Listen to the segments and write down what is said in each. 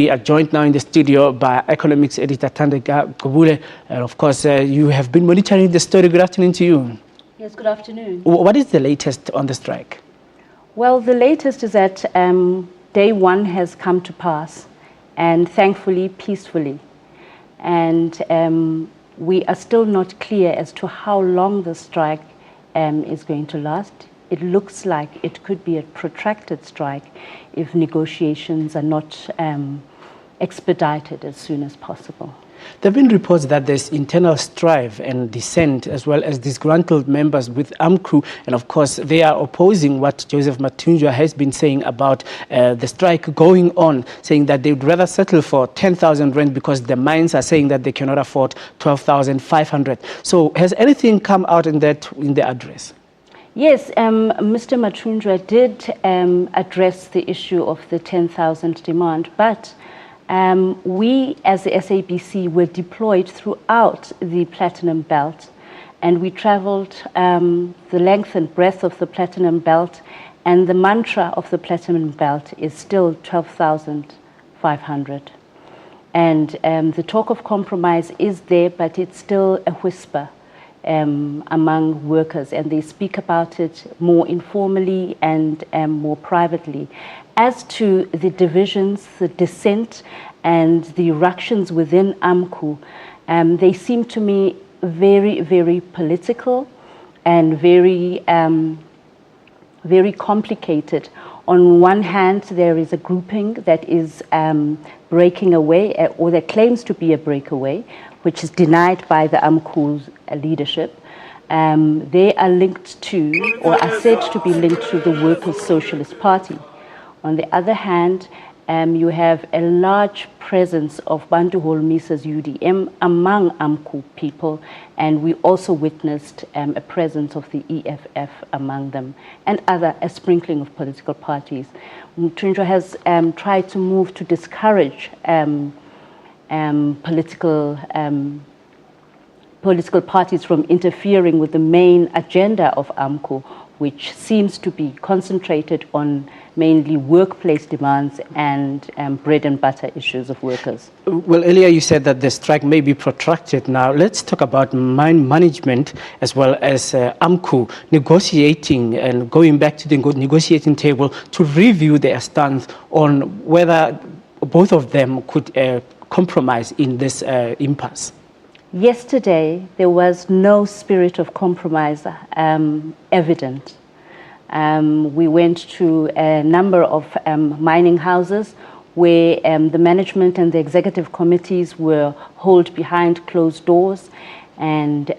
We are joined now in the studio by economics editor Thandeka Gqu-bule. And of course, you have been monitoring the story. Good afternoon to you. Yes, good afternoon. What is the latest on the strike? Well, the latest is that day one has come to pass, and thankfully, peacefully. And we are still not clear as to how long the strike is going to last. It looks like it could be a protracted strike if negotiations are not expedited as soon as possible. There have been reports that there's internal strife and dissent, as well as disgruntled members with AMCU, and of course they are opposing what Joseph Mathunjwa has been saying about the strike going on, saying that they would rather settle for 10,000 rand because the mines are saying that they cannot afford 12,500. So has anything come out in that in the address? Yes, Mr. Mathunjwa did address the issue of the 10,000 demand, but we as the SABC were deployed throughout the Platinum Belt, and we traveled the length and breadth of the Platinum Belt, and the mantra of the Platinum Belt is still 12,500. And the talk of compromise is there, but it's still a whisper among workers, and they speak about it more informally and more privately. As to the divisions, the dissent, and the ructions within AMCU, they seem to me very, very political and very, very complicated. On one hand, there is a grouping that is breaking away, or that claims to be a breakaway, which is denied by the AMCU's leadership. They are linked to, or are said to be linked to, the Workers' Socialist Party. On the other hand, you have a large presence of Bantu Holmisa's UDM among AMCU people, and we also witnessed a presence of the EFF among them, and a sprinkling of political parties. Mathunjwa has tried to move to discourage political parties from interfering with the main agenda of AMCU, which seems to be concentrated on mainly workplace demands and bread and butter issues of workers. Well, earlier you said that the strike may be protracted. Now let's talk about mine management as well as AMCU negotiating and going back to the negotiating table to review their stance on whether both of them could compromise in this impasse. Yesterday, there was no spirit of compromise evident. We went to a number of mining houses where the management and the executive committees were held behind closed doors and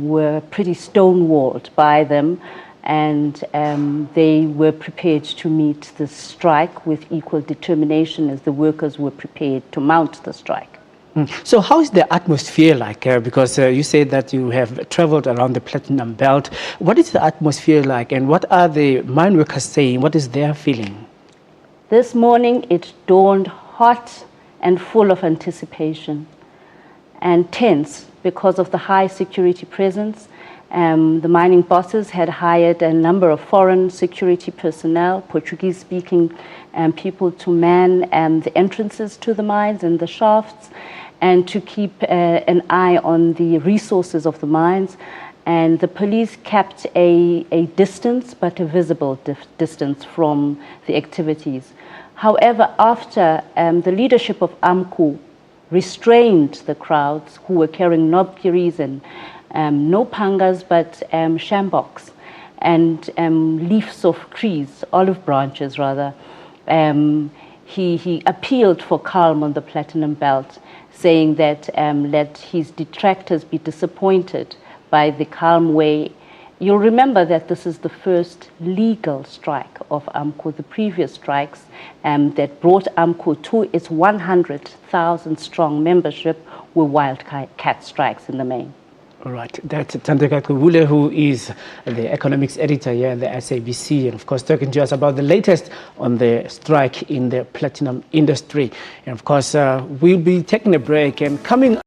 were pretty stonewalled by them, and they were prepared to meet the strike with equal determination as the workers were prepared to mount the strike. So how is the atmosphere like? Because you said that you have traveled around the Platinum Belt. What is the atmosphere like, and what are the mine workers saying? What is their feeling? This morning it dawned hot and full of anticipation and tense because of the high security presence. The mining bosses had hired a number of foreign security personnel, Portuguese-speaking people, to man the entrances to the mines and the shafts, and to keep an eye on the resources of the mines. And the police kept a distance, but a visible distance from the activities. However, after the leadership of AMCU restrained the crowds who were carrying knobkeries and no pangas, but shamboks and leaves of trees, olive branches rather, he appealed for calm on the Platinum Belt, saying that let his detractors be disappointed by the calm way. You'll remember that this is the first legal strike of AMCU. The previous strikes that brought AMCU to its 100,000 strong membership were wildcat strikes in the main. All right, that's Thandeka Gqu-bule, who is the economics editor here at the SABC, and of course talking to us about the latest on the strike in the platinum industry. And of course, we'll be taking a break and coming